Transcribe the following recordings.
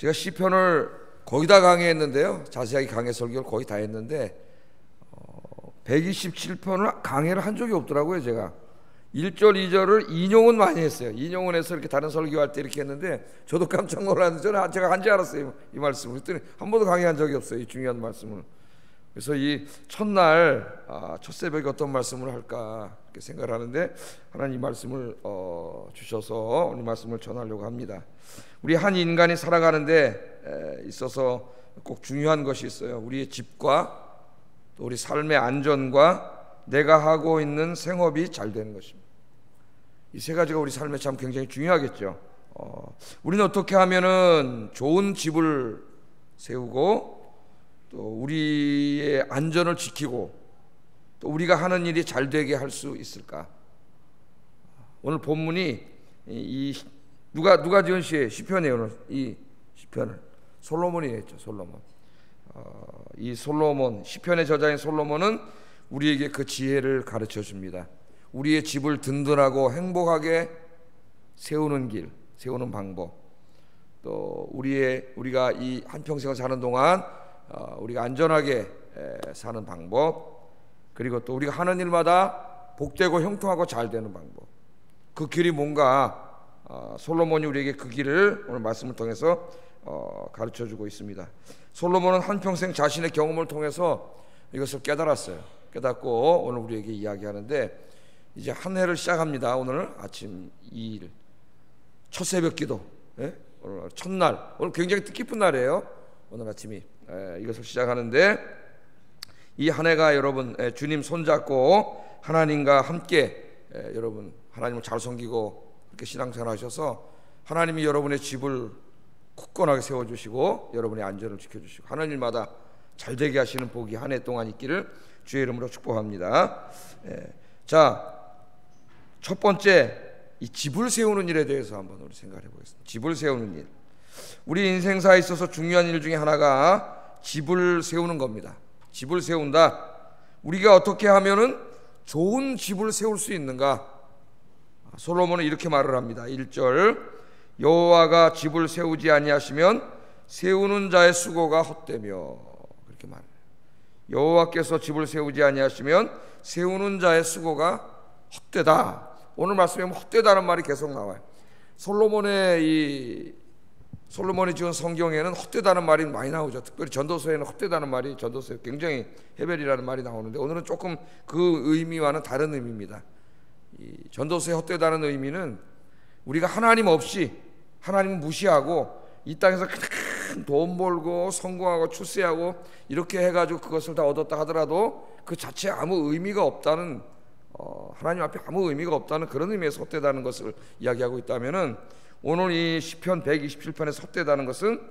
제가 시편을 거의 다 강의했는데요. 자세하게 강해 설교를 거의 다 했는데 127편을 강의를 한 적이 없더라고요. 제가 1절 2절을 인용은 많이 했어요. 인용은 해서 이렇게 다른 설교할 때 이렇게 했는데 저도 깜짝 놀랐는데 저는 제가 한지 알았어요. 이 말씀을. 그랬더니 한 번도 강의한 적이 없어요. 이 중요한 말씀을. 그래서 이 첫날 첫 새벽에 어떤 말씀을 할까 이렇게 생각을 하는데 하나님 말씀을 주셔서 오늘 말씀을 전하려고 합니다. 우리 한 인간이 살아가는데 있어서 꼭 중요한 것이 있어요. 우리의 집과 또 우리 삶의 안전과 내가 하고 있는 생업이 잘 되는 것입니다. 이 세 가지가 우리 삶에 참 굉장히 중요하겠죠. 우리는 어떻게 하면은 좋은 집을 세우고 또 우리의 안전을 지키고 또 우리가 하는 일이 잘 되게 할 수 있을까? 오늘 본문이 누가 지은 시편이에요. 오늘 이 시편을 솔로몬이 했죠. 솔로몬. 이 솔로몬 시편의 저자인 솔로몬은 우리에게 그 지혜를 가르쳐 줍니다. 우리의 집을 든든하고 행복하게 세우는 길, 세우는 방법, 또 우리가 이 한평생을 사는 동안 우리가 안전하게 사는 방법, 그리고 또 우리가 하는 일마다 복되고 형통하고 잘 되는 방법, 그 길이 뭔가 솔로몬이 우리에게 그 길을 오늘 말씀을 통해서 가르쳐주고 있습니다. 솔로몬은 한평생 자신의 경험을 통해서 이것을 깨달았어요. 깨닫고 오늘 우리에게 이야기하는데 이제 한 해를 시작합니다. 오늘 아침 2일 첫 새벽 기도, 오늘 첫날, 오늘 굉장히 뜻깊은 날이에요. 오늘 아침이 이것을 시작하는데 이 한 해가 여러분 주님 손잡고 하나님과 함께 여러분 하나님을 잘 섬기고 이렇게 신앙생활 하셔서 하나님이 여러분의 집을 굳건하게 세워주시고 여러분의 안전을 지켜주시고 하는 일마다 잘 되게 하시는 복이 한 해 동안 있기를 주의 이름으로 축복합니다. 자, 첫 번째 이 집을 세우는 일에 대해서 한번 우리 생각해 보겠습니다. 집을 세우는 일. 우리 인생사에 있어서 중요한 일 중에 하나가 집을 세우는 겁니다. 집을 세운다. 우리가 어떻게 하면은 좋은 집을 세울 수 있는가? 솔로몬은 이렇게 말을 합니다. 1절 여호와가 집을 세우지 아니하시면 세우는 자의 수고가 헛되며, 그렇게 말해요. 여호와께서 집을 세우지 아니하시면 세우는 자의 수고가 헛되다. 오늘 말씀에 헛되다는 말이 계속 나와요. 솔로몬이 지은 성경에는 헛되다는 말이 많이 나오죠. 특별히 전도서에는 헛되다는 말이 전도서에 굉장히 헤벨이라는 말이 나오는데 오늘은 조금 그 의미와는 다른 의미입니다. 이 전도서의 헛되다는 의미는 우리가 하나님 없이 하나님을 무시하고 이 땅에서 큰 돈 벌고 성공하고 출세하고 이렇게 해가지고 그것을 다 얻었다 하더라도 그 자체에 아무 의미가 없다는 하나님 앞에 아무 의미가 없다는 그런 의미에서 헛되다는 것을 이야기하고 있다면은 오늘 이 시편 127편에서 헛되다는 것은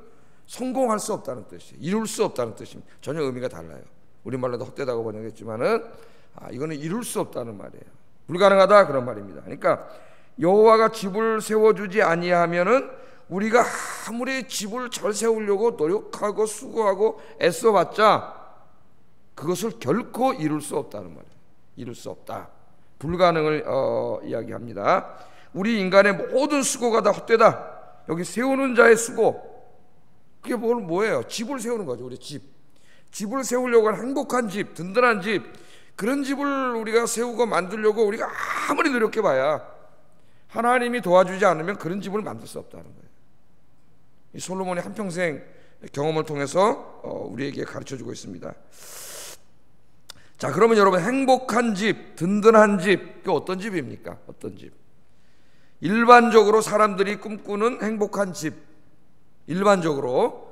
성공할 수 없다는 뜻이에요. 이룰 수 없다는 뜻입니다. 전혀 의미가 달라요. 우리말로도 헛되다고 번역했지만은 이거는 이룰 수 없다는 말이에요. 불가능하다 그런 말입니다. 그러니까 여호와가 집을 세워주지 아니하면은 우리가 아무리 집을 잘 세우려고 노력하고 수고하고 애써봤자 그것을 결코 이룰 수 없다는 말이에요. 이룰 수 없다. 불가능을 이야기합니다. 우리 인간의 모든 수고가 다 헛되다. 여기 세우는 자의 수고, 그게 뭐예요? 집을 세우는 거죠. 우리 집을 세우려고 하는 행복한 집, 든든한 집, 그런 집을 우리가 세우고 만들려고 우리가 아무리 노력해봐야 하나님이 도와주지 않으면 그런 집을 만들 수 없다는 거예요. 이 솔로몬이 한평생 경험을 통해서 우리에게 가르쳐주고 있습니다. 자, 그러면 여러분 행복한 집, 든든한 집, 그게 어떤 집입니까? 어떤 집? 일반적으로 사람들이 꿈꾸는 행복한 집, 일반적으로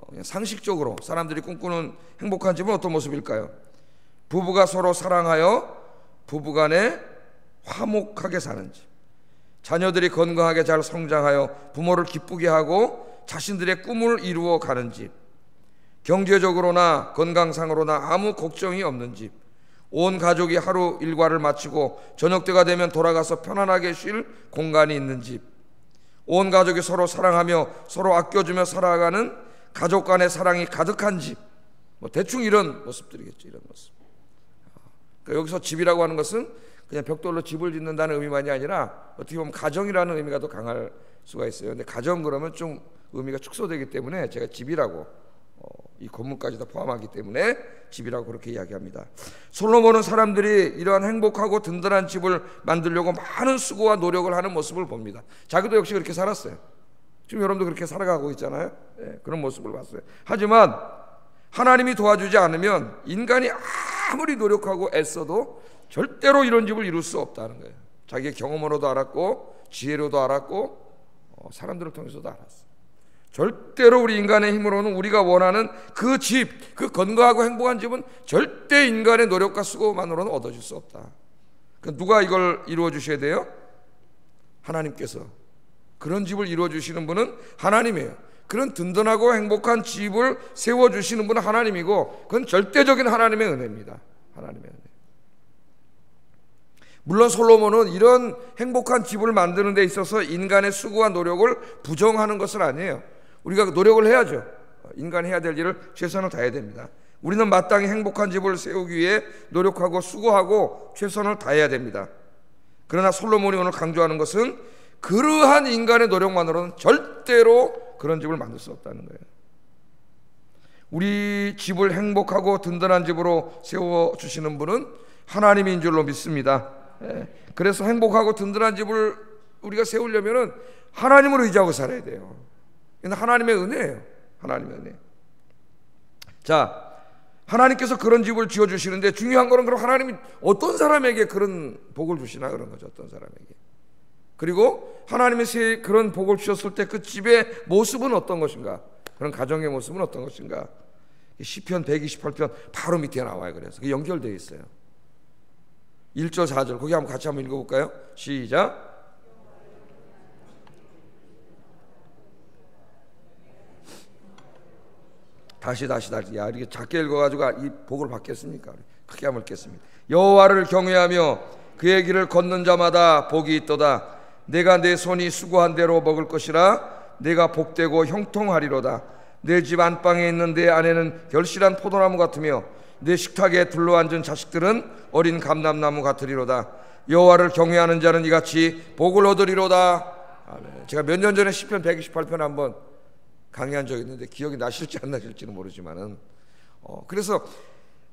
그냥 상식적으로 사람들이 꿈꾸는 행복한 집은 어떤 모습일까요? 부부가 서로 사랑하여 부부간에 화목하게 사는 집, 자녀들이 건강하게 잘 성장하여 부모를 기쁘게 하고 자신들의 꿈을 이루어 가는 집, 경제적으로나 건강상으로나 아무 걱정이 없는 집, 온 가족이 하루 일과를 마치고 저녁 때가 되면 돌아가서 편안하게 쉴 공간이 있는 집, 온 가족이 서로 사랑하며 서로 아껴주며 살아가는 가족 간의 사랑이 가득한 집, 대충 이런 모습들이겠죠. 이런 모습. 그러니까 여기서 집이라고 하는 것은 그냥 벽돌로 집을 짓는다는 의미만이 아니라 어떻게 보면 가정이라는 의미가 더 강할 수가 있어요. 근데 가정 그러면 좀 의미가 축소되기 때문에 제가 집이라고 이 건물까지 다 포함하기 때문에 집이라고 그렇게 이야기합니다. 솔로몬은 사람들이 이러한 행복하고 든든한 집을 만들려고 많은 수고와 노력을 하는 모습을 봅니다. 자기도 역시 그렇게 살았어요. 지금 여러분도 그렇게 살아가고 있잖아요. 그런 모습을 봤어요. 하지만 하나님이 도와주지 않으면 인간이 아무리 노력하고 애써도 절대로 이런 집을 이룰 수 없다는 거예요. 자기의 경험으로도 알았고 지혜로도 알았고 사람들을 통해서도 알았어요. 절대로 우리 인간의 힘으로는 우리가 원하는 그 집, 그 건강하고 행복한 집은 절대 인간의 노력과 수고만으로는 얻어질 수 없다. 누가 이걸 이루어 주셔야 돼요? 하나님께서. 그런 집을 이루어 주시는 분은 하나님이에요. 그런 든든하고 행복한 집을 세워주시는 분은 하나님이고, 그건 절대적인 하나님의 은혜입니다. 하나님의 은혜. 물론 솔로몬은 이런 행복한 집을 만드는 데 있어서 인간의 수고와 노력을 부정하는 것은 아니에요. 우리가 노력을 해야죠. 인간이 해야 될 일을 최선을 다해야 됩니다. 우리는 마땅히 행복한 집을 세우기 위해 노력하고 수고하고 최선을 다해야 됩니다. 그러나 솔로몬이 오늘 강조하는 것은 그러한 인간의 노력만으로는 절대로 그런 집을 만들 수 없다는 거예요. 우리 집을 행복하고 든든한 집으로 세워주시는 분은 하나님인 줄로 믿습니다. 그래서 행복하고 든든한 집을 우리가 세우려면 하나님을 의지하고 살아야 돼요. 이건 하나님의 은혜예요. 하나님의 은혜. 자, 하나님께서 그런 집을 지어주시는데 중요한 거는 그럼 하나님이 어떤 사람에게 그런 복을 주시나 그런 거죠. 어떤 사람에게. 그리고 하나님이 그런 복을 주셨을 때 그 집의 모습은 어떤 것인가, 그런 가정의 모습은 어떤 것인가. 시편 128편 바로 밑에 나와요. 그래서 그게 연결되어 있어요. 1절 4절 거기 한번 같이 한번 읽어볼까요? 시작. 다시 야, 이렇게 작게 읽어가지고 이 복을 받겠습니까? 크게 한번 읽겠습니다. 여호와를 경외하며 그의 길을 걷는 자마다 복이 있도다. 내가 내 손이 수고한 대로 먹을 것이라. 내가 복되고 형통하리로다. 내 집 안방에 있는 내 아내는 결실한 포도나무 같으며 내 식탁에 둘러앉은 자식들은 어린 감람나무 같으리로다. 여호와를 경외하는 자는 이같이 복을 얻으리로다. 아멘. 제가 몇 년 전에 시편 128편 한번 강의한 적이 있는데 기억이 나실지 안 나실지는 모르지만은 그래서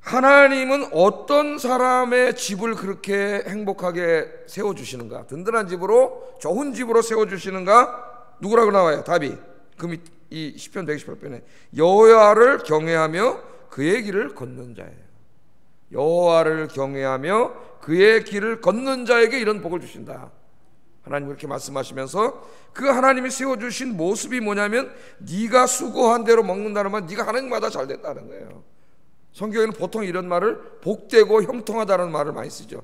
하나님은 어떤 사람의 집을 그렇게 행복하게 세워주시는가, 든든한 집으로, 좋은 집으로 세워주시는가? 누구라고 나와요? 답이 이 시편 128편에 여호와를 경외하며 그의 길을 걷는 자예요. 여호와를 경외하며 그의 길을 걷는 자에게 이런 복을 주신다. 하나님 그렇게 말씀하시면서 그 하나님이 세워주신 모습이 뭐냐면 네가 수고한 대로 먹는다는 말, 네가 하는 마다 잘 된다는 거예요. 성경에는 보통 이런 말을 복되고 형통하다는 말을 많이 쓰죠.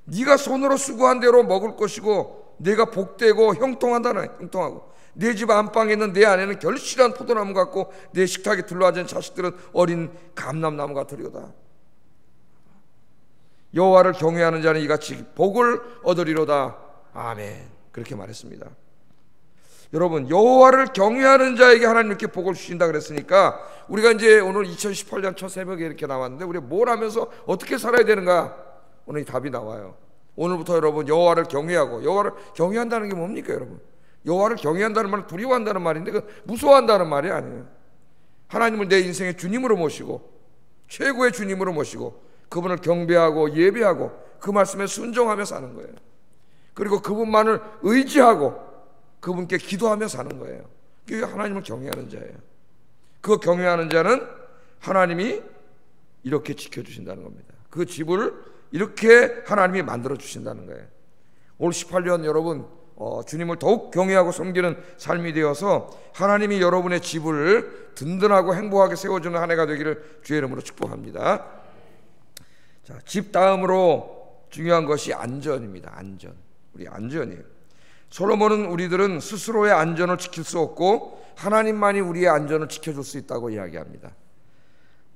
네가 손으로 수고한 대로 먹을 것이고 내가 복되고 형통하고 내 집 안방에 있는 내 아내는 결실한 포도나무 같고 내 식탁에 둘러앉은 자식들은 어린 감람나무 같으리로다. 여호와를 경외하는 자는 이같이 복을 얻으리로다. 아멘. 그렇게 말했습니다. 여러분, 여호와를 경외하는 자에게 하나님 이렇게 복을 주신다 그랬으니까 우리가 이제 오늘 2018년 첫 새벽에 이렇게 나왔는데 우리가 뭘 하면서 어떻게 살아야 되는가? 오늘 이 답이 나와요. 오늘부터 여러분 여호와를 경외하고, 여호와를 경외한다는 게 뭡니까 여러분? 여호와를 경외한다는 말은 두려워한다는 말인데 그 무서워한다는 말이 아니에요. 하나님을 내 인생의 주님으로 모시고 최고의 주님으로 모시고 그분을 경배하고 예배하고 그 말씀에 순종하며 사는 거예요. 그리고 그분만을 의지하고 그분께 기도하며 사는 거예요. 그게 하나님을 경외하는 자예요. 그 경외하는 자는 하나님이 이렇게 지켜주신다는 겁니다. 그 집을 이렇게 하나님이 만들어 주신다는 거예요. 올 18년 여러분 주님을 더욱 경외하고 섬기는 삶이 되어서 하나님이 여러분의 집을 든든하고 행복하게 세워주는 한 해가 되기를 주의 이름으로 축복합니다. 자, 집 다음으로 중요한 것이 안전입니다. 안전. 우리 안전이에요. 솔로몬은 우리들은 스스로의 안전을 지킬 수 없고 하나님만이 우리의 안전을 지켜줄 수 있다고 이야기합니다.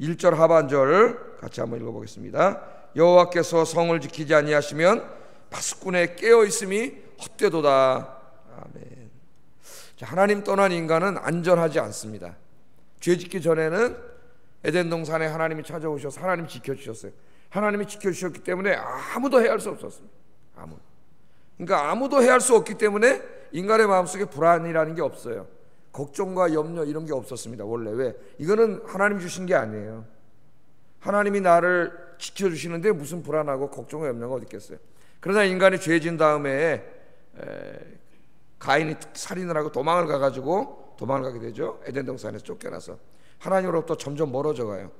1절 하반절 같이 한번 읽어보겠습니다. 여호와께서 성을 지키지 아니하시면 파수꾼의 깨어있음이 헛되도다. 아멘. 자, 하나님 떠난 인간은 안전하지 않습니다. 죄 짓기 전에는 에덴 동산에 하나님이 찾아오셔서 하나님이 지켜주셨어요. 하나님이 지켜주셨기 때문에 아무도 해할 수 없었습니다. 그러니까 아무도 해할 수 없기 때문에 인간의 마음속에 불안이라는 게 없어요. 걱정과 염려 이런 게 없었습니다. 원래. 왜? 이거는 하나님 주신 게 아니에요. 하나님이 나를 지켜주시는데 무슨 불안하고 걱정과 염려가 어디 있겠어요. 그러나 인간이 죄진 다음에 가인이 살인을 하고 도망을 가게 되죠. 에덴 동산에서 쫓겨나서 하나님으로부터 점점 멀어져 가요.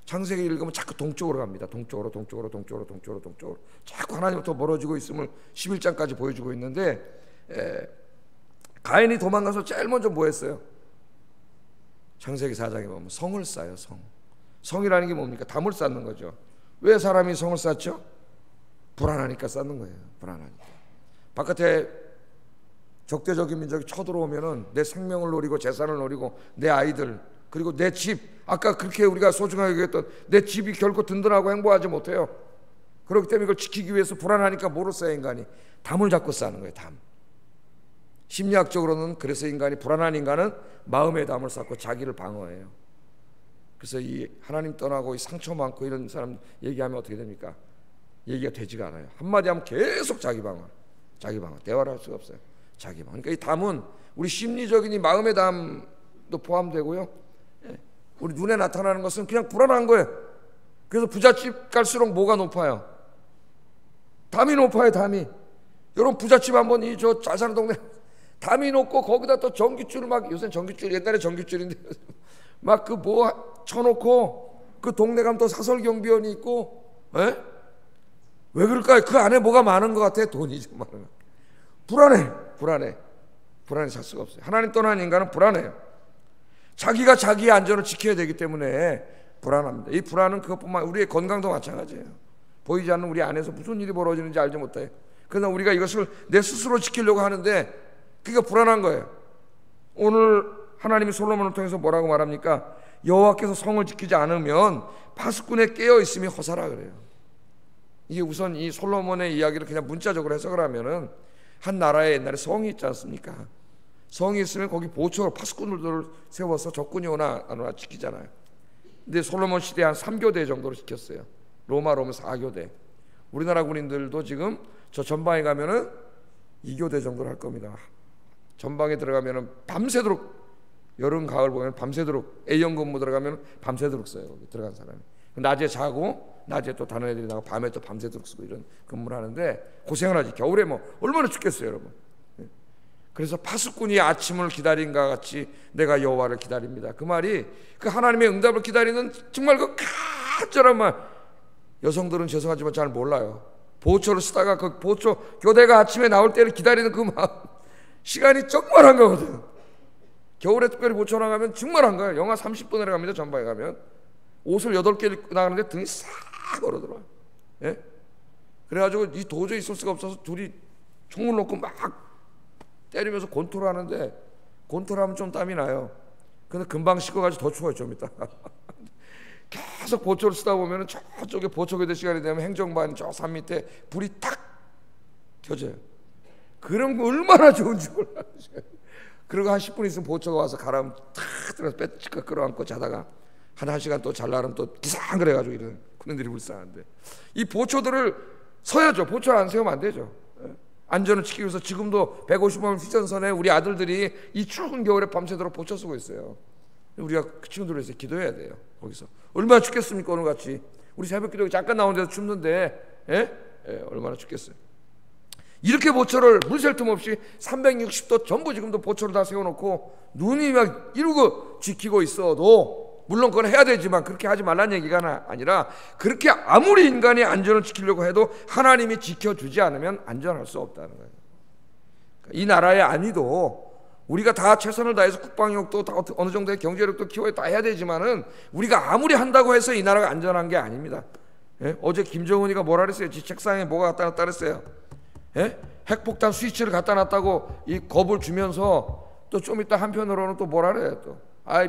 창세기 읽으면 자꾸 동쪽으로 갑니다. 동쪽으로 자꾸 하나님부터 멀어지고 있음을 11장까지 보여주고 있는데, 가인이 도망가서 제일 먼저 뭐 했어요? 창세기 4장에 보면 성을 쌓아요. 성이라는 게 뭡니까? 담을 쌓는 거죠. 왜 사람이 성을 쌓죠? 불안하니까 쌓는 거예요. 불안하니까. 바깥에 적대적인 민족이 쳐들어오면은 내 생명을 노리고 재산을 노리고 내 아이들 그리고 내 집, 아까 그렇게 우리가 소중하게 얘기했던 내 집이 결코 든든하고 행복하지 못해요. 그렇기 때문에 이걸 지키기 위해서 불안하니까 뭐로 쌓여? 인간이 담을 잡고 쌓는 거예요. 담. 심리학적으로는 그래서 불안한 인간은 마음의 담을 쌓고 자기를 방어해요. 그래서 이 하나님 떠나고 이 상처 많고 이런 사람 얘기하면 어떻게 됩니까? 얘기가 되지가 않아요. 한마디 하면 계속 자기 방어. 대화를 할 수가 없어요. 자기 방어. 그러니까 이 담은 우리 심리적인 이 마음의 담도 포함되고요. 우리 눈에 나타나는 것은 그냥 불안한 거예요. 그래서 부잣집 갈수록 뭐가 높아요? 담이 높아요. 담이. 여러분 부잣집 한번 이 저 잘 사는 동네 담이 높고 거기다 또 전기줄을 막, 요새 전기줄, 옛날에 전기줄인데 막 그 뭐 쳐놓고 그 동네 가면 또 사설 경비원이 있고, 왜 그럴까요? 그 안에 뭐가 많은 것 같아. 돈이 좀 많은 것. 불안해 살 수가 없어요. 하나님 떠난 인간은 불안해요. 자기가 자기의 안전을 지켜야 되기 때문에 불안합니다. 이 불안은 그것뿐만, 우리의 건강도 마찬가지예요. 보이지 않는 우리 안에서 무슨 일이 벌어지는지 알지 못해. 그러나 우리가 이것을 내 스스로 지키려고 하는데 그게 불안한 거예요. 오늘 하나님이 솔로몬을 통해서 뭐라고 말합니까? 여호와께서 성을 지키지 않으면 파수꾼에 깨어 있음이 허사라 그래요. 이게 우선 이 솔로몬의 이야기를 그냥 문자적으로 해석을 하면은, 한 나라에 옛날에 성이 있지 않습니까? 성이 있으면 거기 보초로 파수꾼들을 세워서 적군이 오나 안 오나 지키잖아요. 근데 솔로몬 시대에 한 3교대 정도로 지켰어요. 로마로 오면 4교대. 우리나라 군인들도 지금 저 전방에 가면은 2교대 정도로 할 겁니다. 전방에 들어가면은 밤새도록, 여름 가을 보면 밤새도록, A형 근무 들어가면 밤새도록 써요. 거기 들어간 사람이. 낮에 자고 낮에 또 다른 애들이 나가고 밤에 또 밤새도록 쓰고 이런 근무를 하는데 고생을 하지. 겨울에 뭐 얼마나 춥겠어요, 여러분. 그래서 파수꾼이 아침을 기다린가 같이 내가 여호와를 기다립니다. 그 말이 그 하나님의 응답을 기다리는 정말 그 간절한 말. 여성들은 죄송하지만 잘 몰라요. 보초를 쓰다가 그 보초 교대가 아침에 나올 때를 기다리는 그 마음, 시간이 정말 한가거든요. 겨울에 특별히 보초 나가면 정말 한가요. 영하 30도 내려갑니다. 전방에 가면 옷을 8개 입고 나가는데 등이 싹 얼어들어요. 예? 그래가지고 이 도저히 있을 수가 없어서 둘이 총을 놓고 막 때리면서 권투를 하는데, 권투를 하면 좀 땀이 나요. 근데 금방 식어가지고 더 추워요. 좀 이따 계속 보초를 쓰다 보면 저쪽에 보초교대 시간이 되면 행정반 저 산 밑에 불이 탁 켜져요. 그럼 얼마나 좋은지 몰라요. 그리고 한 10분 있으면 보초가 와서 가라면 탁 들어서 빼치까 끌어안고 자다가 한 1시간 또 잘라면 또 기상 그래가지고 이런 군인들이 불쌍한데, 이 보초들을 서야죠. 보초를 안 세우면 안 되죠. 안전을 지키기 위해서 지금도 150만 휴전선에 우리 아들들이 이 추운 겨울에 밤새도록 보초 쓰고 있어요. 우리가 그 친구들을 위해서 기도해야 돼요. 거기서 얼마나 춥겠습니까? 오늘같이 우리 새벽 기도에 잠깐 나온 데서 춥는데, 얼마나 춥겠어요. 이렇게 보초를 물 셀 틈 없이 360도 전부 지금도 보초를 다 세워놓고 눈이 막 이루고 지키고 있어도, 물론 그건 해야 되지만 그렇게 하지 말라는 얘기가 아니라, 그렇게 아무리 인간이 안전을 지키려고 해도 하나님이 지켜주지 않으면 안전할 수 없다는 거예요. 이 나라의 안위도 우리가 다 최선을 다해서 국방력도 다 어느 정도의 경제력도 키워야 다 해야 되지만은, 우리가 아무리 한다고 해서 이 나라가 안전한 게 아닙니다. 어제 김정은이가 뭐라 그랬어요? 지 책상에 뭐가 갖다 놨다 그랬어요? 핵폭탄 스위치를 갖다 놨다고 이 겁을 주면서, 또 좀 이따 한편으로는 또 뭐라 그래요? 또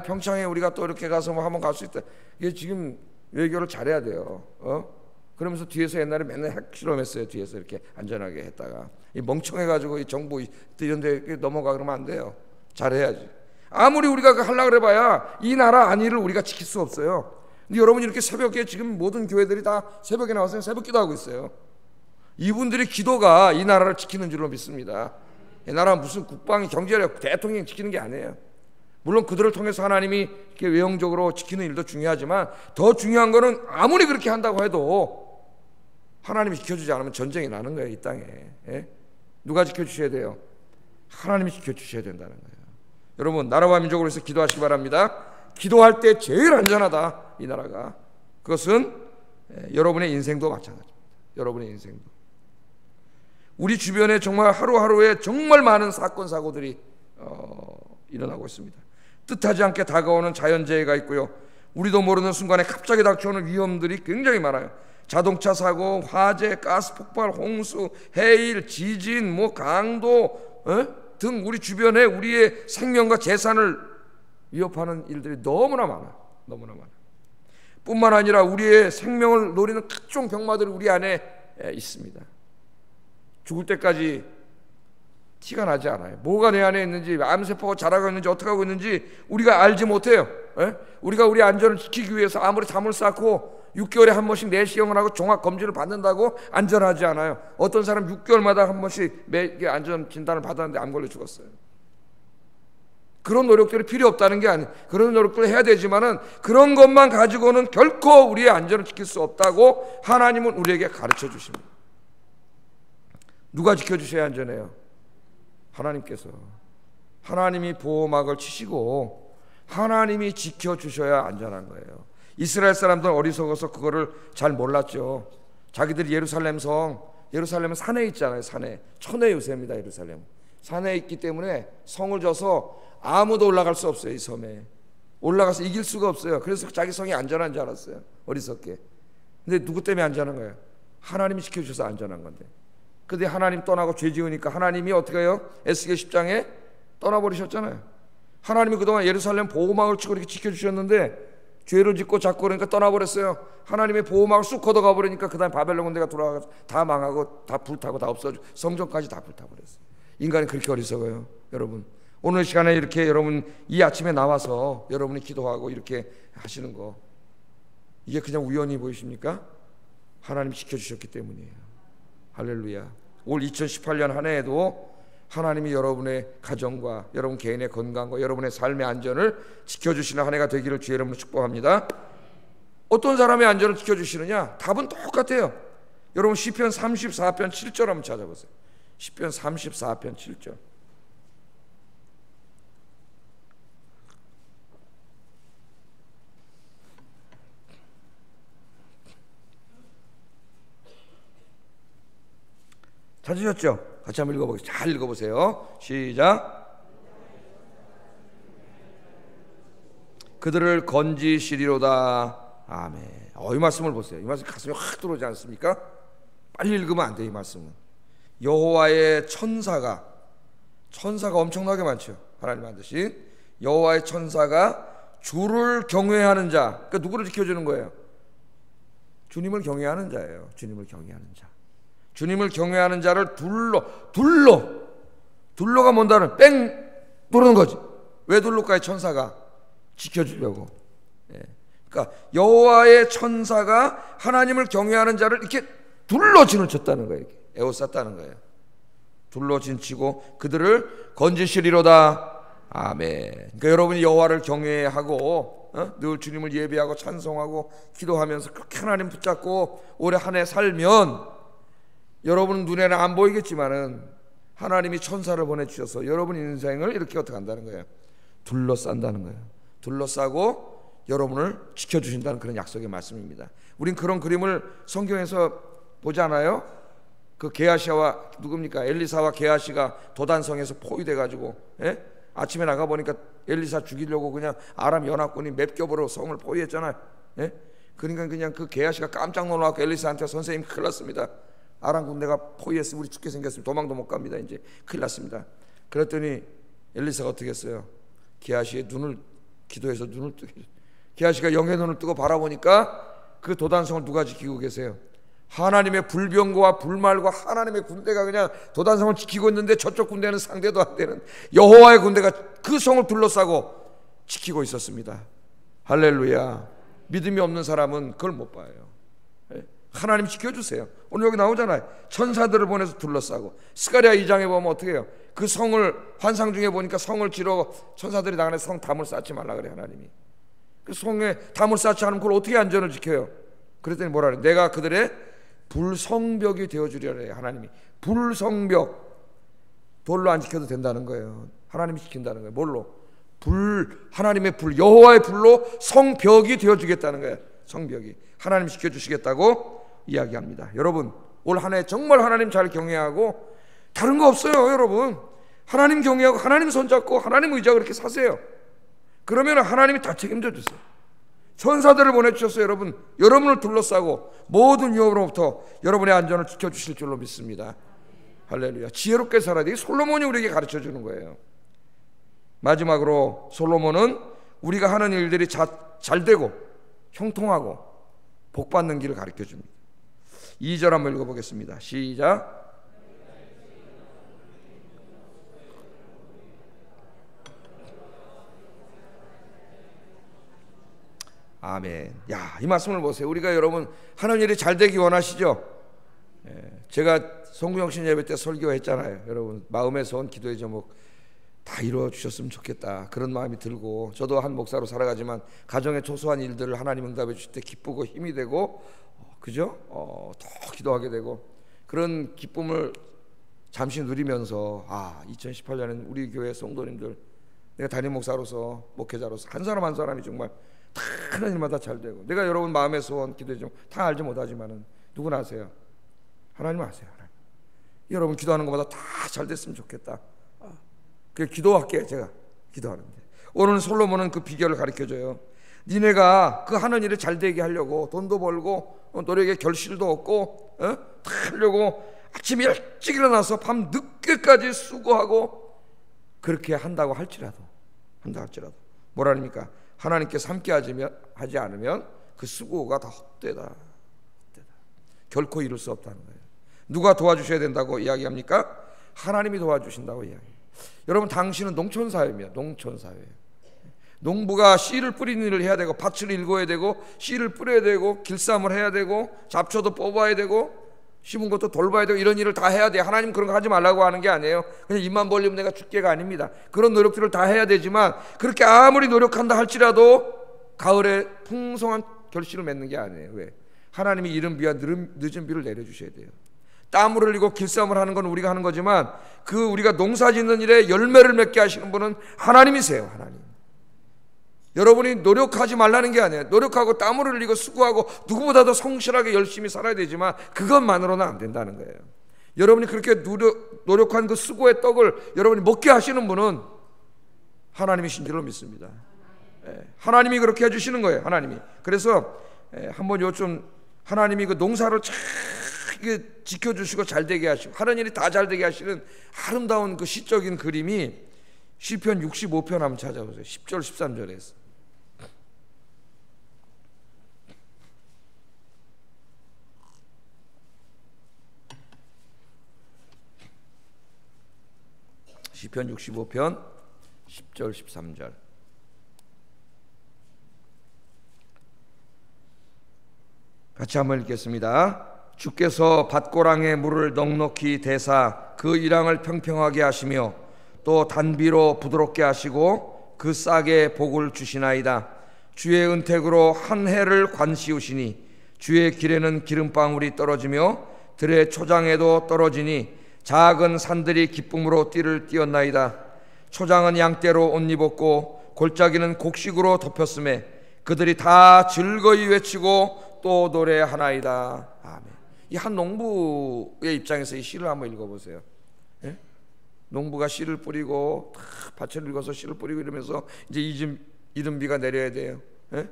평창에 우리가 또 이렇게 가서 뭐 한번 갈 수 있다. 이게 지금 외교를 잘해야 돼요. 그러면서 뒤에서 옛날에 맨날 핵 실험했어요. 뒤에서 이렇게 안전하게 했다가 이 멍청해가지고 이 정부 이런 데 넘어가 그러면 안 돼요. 잘해야지. 아무리 우리가 하려고 그래봐야 이 나라 안위를 우리가 지킬 수 없어요. 근데 여러분, 이렇게 새벽에 지금 모든 교회들이 다 새벽에 나와서 새벽 기도하고 있어요. 이분들의 기도가 이 나라를 지키는 줄로 믿습니다. 이 나라 무슨 국방이 경제력 대통령이 지키는 게 아니에요. 물론 그들을 통해서 하나님이 이렇게 외형적으로 지키는 일도 중요하지만 더 중요한 거는 아무리 그렇게 한다고 해도 하나님이 지켜주지 않으면 전쟁이 나는 거예요. 이 땅에. 예? 누가 지켜주셔야 돼요? 하나님이 지켜주셔야 된다는 거예요. 여러분, 나라와 민족을 위해서 기도하시기 바랍니다. 기도할 때 제일 안전하다, 이 나라가. 그것은 여러분의 인생도 마찬가지입니다. 여러분의 인생도. 우리 주변에 정말 하루하루에 정말 많은 사건 사고들이 일어나고 있습니다. 뜻하지 않게 다가오는 자연재해가 있고요, 우리도 모르는 순간에 갑자기 닥쳐오는 위험들이 굉장히 많아요. 자동차 사고, 화재, 가스 폭발, 홍수, 해일, 지진, 강도 등 우리 주변에 우리의 생명과 재산을 위협하는 일들이 너무나 많아요. 너무나 많아요. 뿐만 아니라 우리의 생명을 노리는 각종 병마들이 우리 안에 있습니다. 죽을 때까지 티가 나지 않아요. 뭐가 내 안에 있는지, 암세포가 자라고 있는지, 어떻게 하고 있는지 우리가 알지 못해요. 우리가 우리 안전을 지키기 위해서 아무리 잠을 쌓고 6개월에 한 번씩 내시경을 하고 종합 검진을 받는다고 안전하지 않아요. 어떤 사람 6개월마다 한 번씩 안전 진단을 받았는데 암 걸려 죽었어요. 그런 노력들이 필요 없다는 게 아니에요. 그런 노력들을 해야 되지만은 그런 것만 가지고는 결코 우리의 안전을 지킬 수 없다고 하나님은 우리에게 가르쳐 주십니다. 누가 지켜주셔야 안전해요? 하나님께서. 하나님이 보호막을 치시고 하나님이 지켜주셔야 안전한 거예요. 이스라엘 사람들은 어리석어서 그거를 잘 몰랐죠. 자기들이 예루살렘은 산에 있잖아요. 산에. 천의 요새입니다. 예루살렘 산에 있기 때문에 성을 져서 아무도 올라갈 수 없어요. 이 섬에 올라가서 이길 수가 없어요. 그래서 자기 성이 안전한 줄 알았어요. 어리석게. 근데 누구 때문에 안전한 거예요? 하나님이 지켜주셔서 안전한 건데. 근데 하나님 떠나고 죄 지으니까 하나님이 어떻게 해요? 에스겔 10장에 떠나버리셨잖아요. 하나님이 그동안 예루살렘 보호막을 치고 이렇게 지켜주셨는데 죄를 짓고 자꾸 그러니까 떠나버렸어요. 하나님의 보호막을 쑥 걷어가 버리니까 그 다음에 바벨론 군대가 돌아가서 다 망하고 다 불타고 다 없어지고 성전까지 다 불타버렸어요. 인간이 그렇게 어리석어요. 여러분, 오늘 시간에 이렇게 여러분 이 아침에 나와서 여러분이 기도하고 이렇게 하시는 거, 이게 그냥 우연히 보이십니까? 하나님이 지켜주셨기 때문이에요. 할렐루야. 올 2018년 한 해에도 하나님이 여러분의 가정과 여러분 개인의 건강과 여러분의 삶의 안전을 지켜주시는 한 해가 되기를 주의 이름으로 축복합니다. 어떤 사람의 안전을 지켜주시느냐? 답은 똑같아요. 여러분 시편 34편 7절 한번 찾아보세요. 시편 34편 7절. 찾으셨죠? 같이 한번 읽어보겠습니다. 잘 읽어보세요. 시작. 그들을 건지시리로다. 아멘. 이 말씀을 보세요. 이 말씀 가슴에 확 들어오지 않습니까? 빨리 읽으면 안 돼요. 이 말씀은 여호와의 천사가 엄청나게 많죠. 하나님 만드신 여호와의 천사가 주를 경외하는 자, 그러니까 누구를 지켜주는 거예요? 주님을 경외하는 자예요. 주님을 경외하는 자. 주님을 경외하는 자를 둘러가 뭔다는 뺑 도는 거지. 왜 둘러까지? 천사가 지켜주려고. 그러니까 여호와의 천사가 하나님을 경외하는 자를 이렇게 둘러진을 쳤다는 거예요. 이렇게 에워쌌다는 거예요. 둘러진치고 그들을 건지시리로다. 아멘. 그러니까 여러분이 여호와를 경외하고 늘 주님을 예배하고 찬송하고 기도하면서 그렇게 하나님 붙잡고 올해 한 해 살면 여러분 눈에는 안 보이겠지만은 하나님이 천사를 보내주셔서 여러분 인생을 이렇게 어떻게 한다는 거예요? 둘러싼다는 거예요. 둘러싸고 여러분을 지켜주신다는 그런 약속의 말씀입니다. 우린 그런 그림을 성경에서 보지 않아요? 그 게하시와 누굽니까? 엘리사와 게하시가 도단성에서 포위돼가지고 아침에 나가보니까 엘리사 죽이려고 그냥 아람 연합군이 맵겹으로 성을 포위했잖아요. 그러니까 그냥 그 게하시가 깜짝 놀라서 엘리사한테 선생님 큰일 났습니다. 아람 군대가 포위했으면 우리 죽게 생겼으면 도망도 못 갑니다. 이제 큰일 났습니다. 그랬더니 엘리사가 어떻게 했어요? 게하시의 눈을 기도해서 눈을 뜨게. 게하시가 영의 눈을 뜨고 바라보니까 그 도단성을 누가 지키고 계세요? 하나님의 불병거와 불말과 하나님의 군대가 그냥 도단성을 지키고 있는데 저쪽 군대는 상대도 안 되는 여호와의 군대가 그 성을 둘러싸고 지키고 있었습니다. 할렐루야. 믿음이 없는 사람은 그걸 못 봐요. 하나님 지켜주세요. 오늘 여기 나오잖아요. 천사들을 보내서 둘러싸고. 스가랴 2장에 보면 어떻게 해요? 그 성을 환상 중에 보니까 성을 지러 천사들이 나가는 성 담을 쌓지 말라 그래 하나님이. 그 성에 담을 쌓지 않으면 그걸 어떻게 안전을 지켜요? 그랬더니 뭐라 그래? 내가 그들의 불성벽이 되어주리라 해 하나님이. 불성벽. 돌로 안 지켜도 된다는 거예요. 하나님이 지킨다는 거예요. 뭘로? 하나님의 불, 여호와의 불로 성벽이 되어주겠다는 거예요. 성벽이 하나님 지켜주시겠다고 이야기합니다. 여러분 올 한 해 정말 하나님 잘 경외하고 다른 거 없어요. 여러분 하나님 경외하고 하나님 손잡고 하나님 의지하고 그렇게 사세요. 그러면 하나님이 다 책임져 주세요. 천사들을 보내주셨어요. 여러분을 둘러싸고 모든 위협으로부터 여러분의 안전을 지켜주실 줄로 믿습니다. 할렐루야. 지혜롭게 살아야 돼. 솔로몬이 우리에게 가르쳐주는 거예요. 마지막으로 솔로몬은 우리가 하는 일들이 잘 되고 형통하고 복받는 길을 가르쳐줍니다. 2절 한번 읽어보겠습니다. 시작. 아멘. 야, 이 말씀을 보세요. 우리가 여러분 하는 일이 잘 되기 원하시죠? 제가 송구영신 예배 때 설교했잖아요. 여러분 마음의 소원 기도의 제목 다 이루어 주셨으면 좋겠다 그런 마음이 들고, 저도 한 목사로 살아가지만 가정의 소소한 일들을 하나님 응답해 주실 때 기쁘고 힘이 되고 그죠? 더 기도하게 되고 그런 기쁨을 잠시 누리면서 2018년엔 우리 교회 성도님들, 내가 담임 목사로서 목회자로서 한 사람 한 사람이 정말 다 하는 일마다 잘 되고, 내가 여러분 마음의 소원 기도해 좀 다 알지 못하지만은 누구나 아세요? 하나님 아세요. 하나님. 여러분 기도하는 것마다 다 잘 됐으면 좋겠다. 그 기도할게. 제가 기도하는데 오늘 솔로몬은 그 비결을 가르쳐줘요. 니네가 그 하는 일을 잘 되게 하려고 돈도 벌고 노력에 결실도 얻고 다 하려고 아침 일찍 일어나서 밤 늦게까지 수고하고 그렇게 한다고 할지라도 뭐라니까 하나님께서 함께 하지 않으면 그 수고가 다 헛되다. 결코 이룰 수 없다는 거예요. 누가 도와주셔야 된다고 이야기합니까? 하나님이 도와주신다고 이야기해요. 여러분 당신은 농촌사회입니다. 농촌사회예요. 농부가 씨를 뿌리는 일을 해야 되고 밭을 일궈야 되고 씨를 뿌려야 되고 길쌈을 해야 되고 잡초도 뽑아야 되고 심은 것도 돌봐야 되고 이런 일을 다 해야 돼요. 하나님 그런 거 하지 말라고 하는 게 아니에요. 그냥 입만 벌리면 내가 죽게가 아닙니다. 그런 노력들을 다 해야 되지만 그렇게 아무리 노력한다 할지라도 가을에 풍성한 결실을 맺는 게 아니에요. 왜? 하나님이 이른 비와 늦은 비를 내려주셔야 돼요. 땀을 흘리고 길쌈을 하는 건 우리가 하는 거지만 그 우리가 농사 짓는 일에 열매를 맺게 하시는 분은 하나님이세요. 하나님. 여러분이 노력하지 말라는 게 아니에요. 노력하고 땀을 흘리고 수고하고 누구보다도 성실하게 열심히 살아야 되지만 그것만으로는 안 된다는 거예요. 여러분이 그렇게 노력한 그 수고의 떡을 여러분이 먹게 하시는 분은 하나님이신 줄로 믿습니다. 하나님이 그렇게 해주시는 거예요. 하나님이. 그래서 한번 요즘 하나님이 그 농사를 잘 지켜주시고 잘 되게 하시고 하는 일이 다 잘 되게 하시는 아름다운 그 시적인 그림이 시편 65편 한번 찾아보세요. 10절 13절에 시편 65편 10절 13절 같이 한번 읽겠습니다. 주께서 밭고랑에 물을 넉넉히 대사 그 이랑을 평평하게 하시며 또 단비로 부드럽게 하시고 그 싹에 복을 주시나이다. 주의 은택으로 한 해를 관시우시니 주의 길에는 기름방울이 떨어지며 들의 초장에도 떨어지니 작은 산들이 기쁨으로 띠를 띄었나이다. 초장은 양떼로 옷 입었고 골짜기는 곡식으로 덮였음에 그들이 다 즐거이 외치고 또 노래하나이다. 아멘. 이 한 농부의 입장에서 이 시를 한번 읽어보세요. 예? 농부가 씨를 뿌리고 밭을 읽어서 씨를 뿌리고 이러면서 이제 이른 비가 내려야 돼요. 예?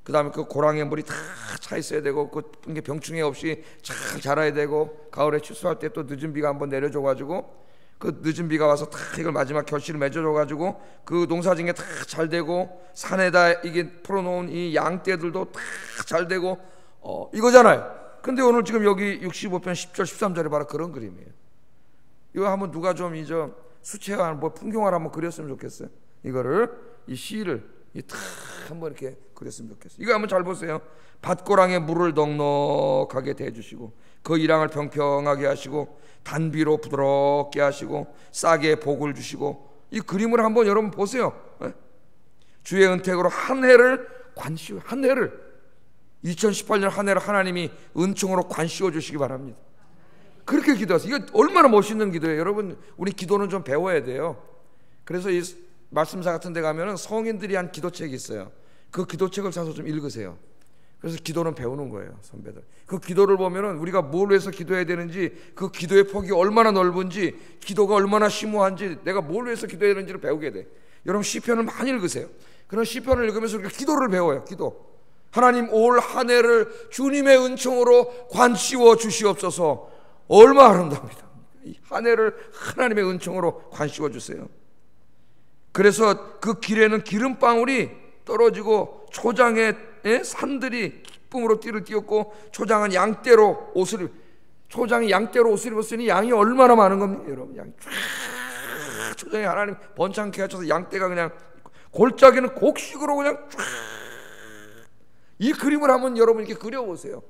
그 다음에 그 고랑에 물이 다 차 있어야 되고 그 병충해 없이 잘 자라야 되고 가을에 추수할 때 또 늦은 비가 한번 내려줘가지고 그 늦은 비가 와서 다 이걸 마지막 결실을 맺어줘가지고 그 농사진 게 다 잘 되고 산에다 이게 풀어놓은 이 양떼들도 다 잘 되고 이거잖아요. 근데 오늘 지금 여기 65편 10절 13절에 바로 그런 그림이에요. 이거 한번 누가 좀 수채화 뭐 풍경화를 한번 그렸으면 좋겠어요. 이거를 이 시를 탁 한번 이렇게 그렸으면 좋겠어요. 이거 한번 잘 보세요. 밭고랑에 물을 넉넉하게 대주시고 그 이랑을 평평하게 하시고 단비로 부드럽게 하시고 싹에 복을 주시고, 이 그림을 한번 여러분 보세요. 주의 은택으로 한 해를 관씌워, 한 해를 2018년 한 해를 하나님이 은총으로 관씌워 주시기 바랍니다. 그렇게 기도하세요. 이거 얼마나 멋있는 기도예요. 여러분, 우리 기도는 좀 배워야 돼요. 그래서 이 말씀사 같은 데 가면은 성인들이 한 기도책이 있어요. 그 기도책을 사서 좀 읽으세요. 그래서 기도는 배우는 거예요, 선배들. 그 기도를 보면은 우리가 뭘 위해서 기도해야 되는지, 그 기도의 폭이 얼마나 넓은지, 기도가 얼마나 심오한지, 내가 뭘 위해서 기도해야 되는지를 배우게 돼. 여러분, 시편을 많이 읽으세요. 그런 시편을 읽으면서 우리가 기도를 배워요. 기도. 하나님, 올 한 해를 주님의 은총으로 관씌워 주시옵소서. 얼마나 아름답니다. 이 한 해를 하나님의 은총으로 관씌워 주세요. 그래서 그 길에는 기름방울이 떨어지고 초장에 산들이 기쁨으로 띠를 띄었고, 초장은 양떼로 옷을, 초장이 양떼로 옷을 입었으니 양이 얼마나 많은 겁니까, 여러분? 양이 쫙, 초장이 하나님 번창케 하셔서 양떼가 그냥, 골짜기는 곡식으로 그냥 쫙. 이 그림을 한번 여러분 이렇게 그려보세요.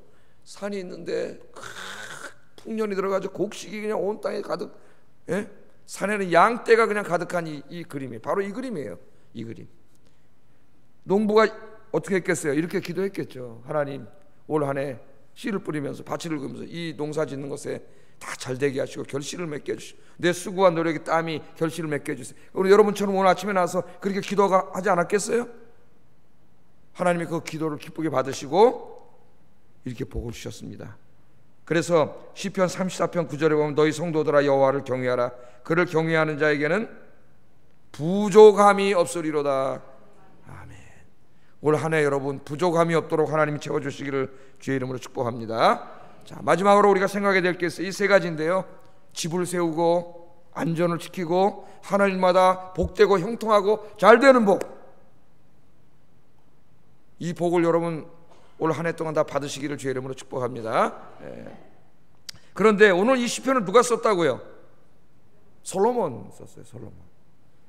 산이 있는데 풍년이 들어가지고 곡식이 그냥 온 땅에 가득, 산에는 양떼가 그냥 가득한 이 그림이 바로 이 그림이에요. 이 그림. 농부가 어떻게 했겠어요? 이렇게 기도했겠죠. 하나님, 올 한 해 씨를 뿌리면서 밭을 긁으면서 이 농사 짓는 것에 다 잘되게 하시고 결실을 맺게 해주시고, 내 수고와 노력의 땀이 결실을 맺게 해주세요. 우리 여러분처럼 오늘 아침에 나와서 그렇게 기도하지 않았겠어요? 하나님이 그 기도를 기쁘게 받으시고 이렇게 복을 주셨습니다. 그래서 시편 34편 9절에 보면 너희 성도들아 여호와를 경외하라. 그를 경외하는 자에게는 부족함이 없으리로다. 아멘. 올 한 해 여러분 부족함이 없도록 하나님이 채워주시기를 주의 이름으로 축복합니다. 자, 마지막으로 우리가 생각해야 될 게 있어요. 이 세 가지인데요. 집을 세우고 안전을 지키고 하나님마다 복되고 형통하고 잘되는 복. 이 복을 여러분 올 한 해 동안 다 받으시기를 주의 이름으로 축복합니다. 그런데 오늘 이 시편을 누가 썼다고요? 솔로몬 썼어요. 솔로몬.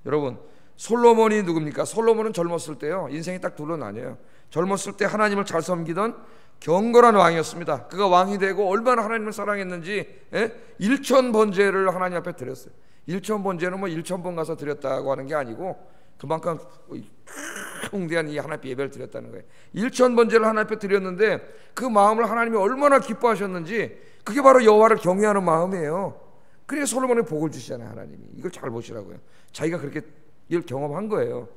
여러분, 솔로몬이 누굽니까? 솔로몬은 젊었을 때요, 인생이 딱 둘로 나뉘어요. 젊었을 때 하나님을 잘 섬기던 경건한 왕이었습니다. 그가 왕이 되고 얼마나 하나님을 사랑했는지 1000번제를 하나님 앞에 드렸어요. 1000번제는 뭐 1000번 가서 드렸다고 하는 게 아니고 그만큼 홍대한 이 하나님 예배를 드렸다는 거예요. 1000번제를 하나님 앞에 드렸는데 그 마음을 하나님이 얼마나 기뻐하셨는지, 그게 바로 여호와를 경외하는 마음이에요. 그래서 솔로몬의 복을 주시잖아요. 하나님이. 이걸 잘 보시라고요. 자기가 그렇게 이걸 경험한 거예요.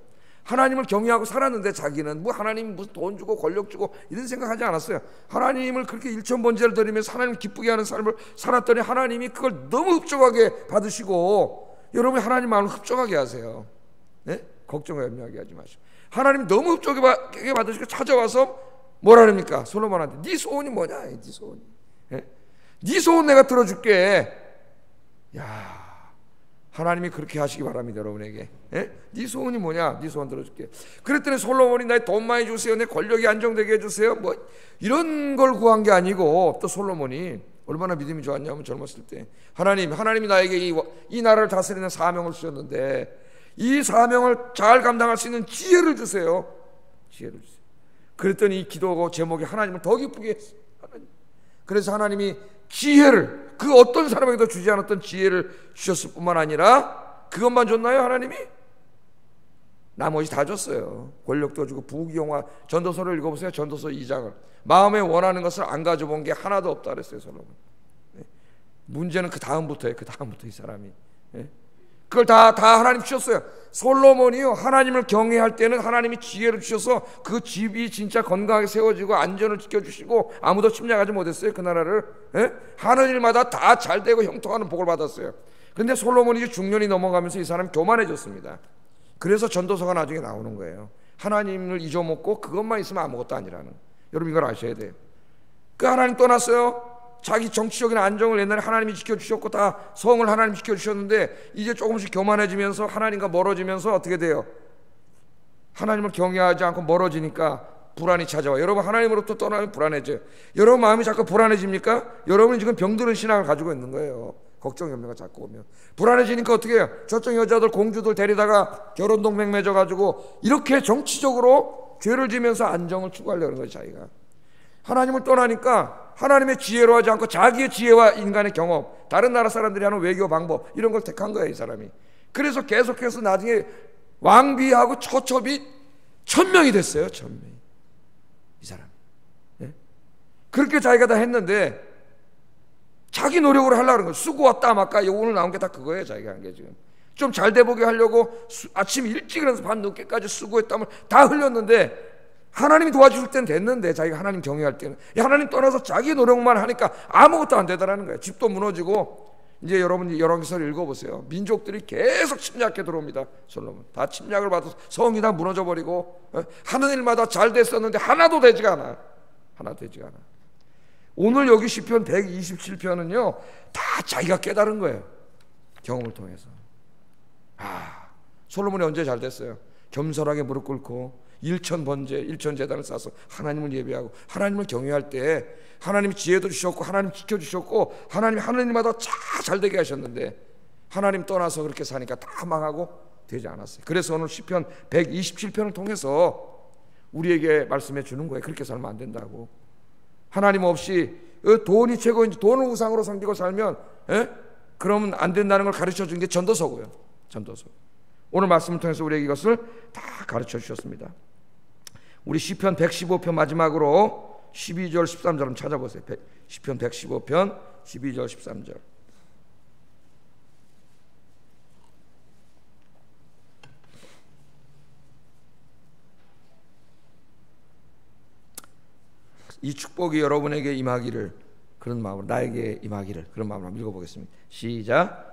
하나님을 경외하고 살았는데 자기는 뭐 하나님 무슨 돈 주고 권력 주고 이런 생각하지 않았어요. 하나님을 그렇게 1000번제를 드리면서 하나님을 기쁘게 하는 삶을 살았더니 하나님이 그걸 너무 흡족하게 받으시고, 여러분이 하나님 마음을 흡족하게 하세요. 걱정과 염려하게 하지 마시고 하나님 너무 흡족하게 받으시고 찾아와서 뭐라 합니까? 솔로몬한테 네 소원이 뭐냐? 네 소원이, 네 소원 내가 들어줄게. 야, 하나님이 그렇게 하시기 바랍니다. 여러분에게. 네 소원이 뭐냐? 네 소원 들어줄게. 그랬더니 솔로몬이 나 돈 많이 주세요, 내 권력이 안정되게 해주세요, 뭐 이런 걸 구한 게 아니고, 또 솔로몬이 얼마나 믿음이 좋았냐면 젊었을 때 하나님이 나에게 이 나라를 다스리는 사명을 주셨는데 이 사명을 잘 감당할 수 있는 지혜를 주세요. 지혜를 주세요. 그랬더니 이 기도 제목이 하나님을 더 기쁘게 했어요. 그래서 하나님이 지혜를, 그 어떤 사람에게도 주지 않았던 지혜를 주셨을 뿐만 아니라, 그것만 줬나요? 하나님이? 나머지 다 줬어요. 권력도 주고 부귀영화. 전도서를 읽어보세요. 전도서 2장을. 마음에 원하는 것을 안 가져본 게 하나도 없다 그랬어요, 솔로몬. 문제는 그 다음부터예요. 그 다음부터 이 사람이. 그걸 다 하나님 주셨어요. 솔로몬이요, 하나님을 경외할 때는 하나님이 지혜를 주셔서 그 집이 진짜 건강하게 세워지고 안전을 지켜주시고 아무도 침략하지 못했어요. 그 나라를. 하는 일마다 다 잘되고 형통하는 복을 받았어요. 그런데 솔로몬이 이제 중년이 넘어가면서 이 사람이 교만해졌습니다. 그래서 전도서가 나중에 나오는 거예요. 하나님을 잊어먹고 그것만 있으면 아무것도 아니라는. 여러분 이걸 아셔야 돼요. 그 하나님 떠났어요. 자기 정치적인 안정을 옛날에 하나님이 지켜주셨고 다 성을 하나님이 지켜주셨는데 이제 조금씩 교만해지면서 하나님과 멀어지면서 어떻게 돼요? 하나님을 경외하지 않고 멀어지니까 불안이 찾아와요. 여러분 하나님으로부터 떠나면 불안해져요. 여러분 마음이 자꾸 불안해집니까? 여러분이 지금 병드는 신앙을 가지고 있는 거예요. 걱정 염려가 자꾸 오면 불안해지니까 어떻게 해요? 저쪽 여자들 공주들 데리다가 결혼 동맹 맺어가지고 이렇게 정치적으로 죄를 지면서 안정을 추구하려는 거예요. 자기가 하나님을 떠나니까 하나님의 지혜로 하지 않고 자기의 지혜와 인간의 경험, 다른 나라 사람들이 하는 외교 방법 이런 걸 택한 거예요, 이 사람이. 그래서 계속해서 나중에 왕비하고 처첩이 1000명이 됐어요. 1000명이. 이 사람. 예? 그렇게 자기가 다 했는데 자기 노력으로 하려고 그런 거예요. 수고와 땀, 아까 오늘 나온 게 다 그거예요. 자기가 한 게 지금. 좀 잘 돼보게 하려고 아침 일찍 일어나서 밤 늦게까지 수고의 땀을 다 흘렸는데 하나님이 도와줄 땐 됐는데 자기가 하나님 경외할 때는 하나님 떠나서 자기 노력만 하니까 아무것도 안 되더라는 거예요. 집도 무너지고. 이제 여러분 열왕기서를 읽어보세요. 민족들이 계속 침략해 들어옵니다. 솔로몬 다 침략을 받아서 성이 다 무너져 버리고 하는 일마다 잘 됐었는데 하나도 되지가 않아. 하나도 되지가 않아. 오늘 여기 시편 127편은요 다 자기가 깨달은 거예요. 경험을 통해서. 솔로몬이 언제 잘 됐어요? 겸손하게 무릎 꿇고 일천제단을 쌓아서 하나님을 예배하고 하나님을 경외할 때 하나님이 지혜도 주셨고 하나님 지켜주셨고 하나님이 하는 일마다 잘 되게 하셨는데 하나님 떠나서 그렇게 사니까 다 망하고 되지 않았어요. 그래서 오늘 시편 127편을 통해서 우리에게 말씀해 주는 거예요. 그렇게 살면 안 된다고. 하나님 없이 돈이 최고인지 돈을 우상으로 섬기고 살면 그러면 안 된다는 걸 가르쳐 준 게 전도서고요. 전도서. 오늘 말씀을 통해서 우리에게 이것을 다 가르쳐 주셨습니다. 우리 시편 115편 마지막으로 12절 13절 한번 찾아보세요. 시편 115편 12절 13절. 이 축복이 여러분에게 임하기를 그런 마음으로 나에게 임하기를 그런 마음으로 한번 읽어보겠습니다. 시작.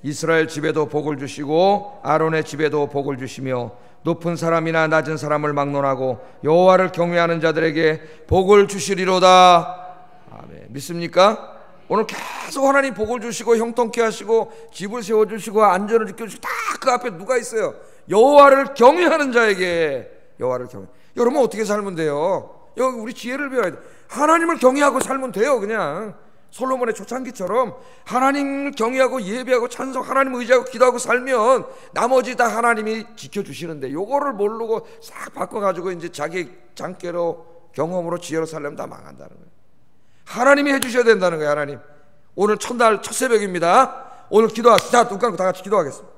이스라엘 집에도 복을 주시고 아론의 집에도 복을 주시며 높은 사람이나 낮은 사람을 막론하고 여호와를 경외하는 자들에게 복을 주시리로다. 아멘. 믿습니까? 오늘 계속 하나님 복을 주시고 형통케 하시고 집을 세워주시고 안전을 지켜주시고 다 그 앞에 누가 있어요? 여호와를 경외하는 자에게. 여호와를 경외. 여러분 어떻게 살면 돼요? 여기 우리 지혜를 배워야 돼. 하나님을 경외하고 살면 돼요. 그냥 솔로몬의 초창기처럼 하나님을 경외하고 예배하고 찬송 하나님 의지하고 기도하고 살면 나머지 다 하나님이 지켜주시는데 요거를 모르고 싹 바꿔가지고 이제 자기 장깨로 경험으로 지혜로 살려면 다 망한다는 거예요. 하나님이 해주셔야 된다는 거예요. 하나님 오늘 첫날 첫 새벽입니다. 오늘 기도하시죠. 자, 눈 감고 다 같이 기도하겠습니다.